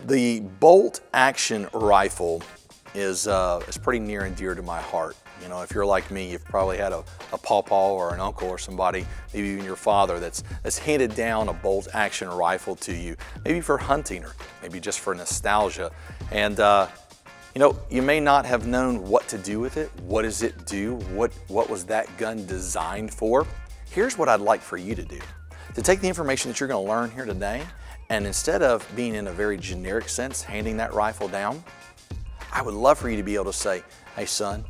The bolt action rifle is pretty near and dear to my heart. You know, if you're like me, you've probably had a pawpaw or an uncle or somebody, maybe even your father, that's handed down a bolt action rifle to you, maybe for hunting or maybe just for nostalgia. And you know, you may not have known what to do with it. What does it do? What was that gun designed for? Here's what I'd like for you to do. To take the information that you're going to learn here today, and instead of being in a very generic sense, handing that rifle down, I would love for you to be able to say, hey son,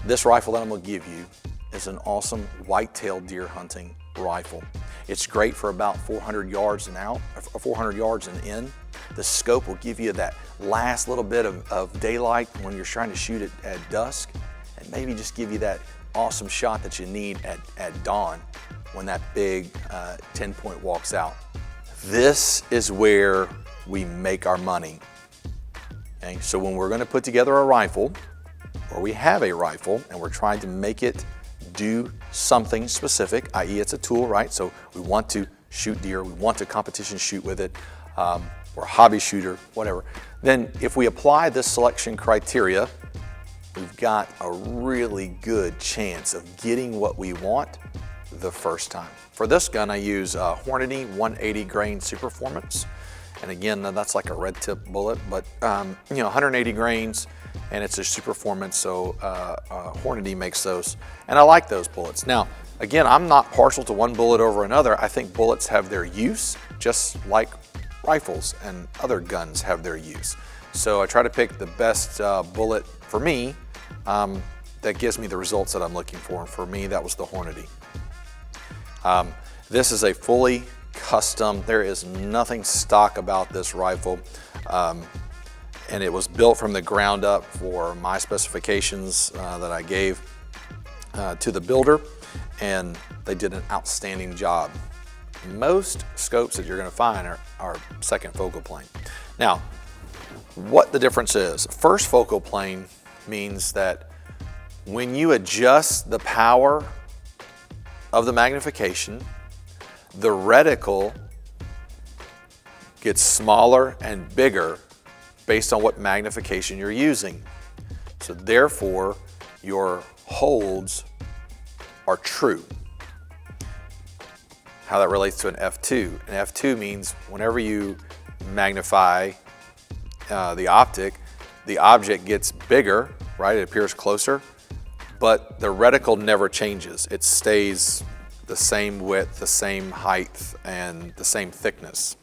this rifle that I'm going to give you is an awesome white-tailed deer hunting rifle. It's great for about 400 yards and out, 400 yards and in. The scope will give you that last little bit of daylight when you're trying to shoot it at dusk, and maybe just give you that awesome shot that you need at dawn when that big 10-point walks out. This is where we make our money. Okay? So when we're going to put together a rifle, or we have a rifle and we're trying to make it do something specific, i.e. it's a tool, right? So we want to shoot deer, we want to competition shoot with it, or a hobby shooter, whatever. Then if we apply this selection criteria, we've got a really good chance of getting what we want the first time. For this gun, I use Hornady 180 grain Superformance. And again, that's like a red tip bullet, but you know, 180 grains, and it's a Superformance, so Hornady makes those. And I like those bullets. Now, again, I'm not partial to one bullet over another. I think bullets have their use, just like rifles and other guns have their use. So I try to pick the best bullet for me that gives me the results that I'm looking for. And for me, that was the Hornady. This is a fully custom. There is nothing stock about this rifle. And it was built from the ground up for my specifications that I gave to the builder, and they did an outstanding job. Most scopes that you're going to find are second focal plane. Now, what the difference is, first focal plane means that when you adjust the power of the magnification, the reticle gets smaller and bigger based on what magnification you're using. So therefore, your holds are true. How that relates to an f2. An f2 means whenever you magnify the optic, the object gets bigger, right? It appears closer, but the reticle never changes. It stays the same width, the same height, and the same thickness.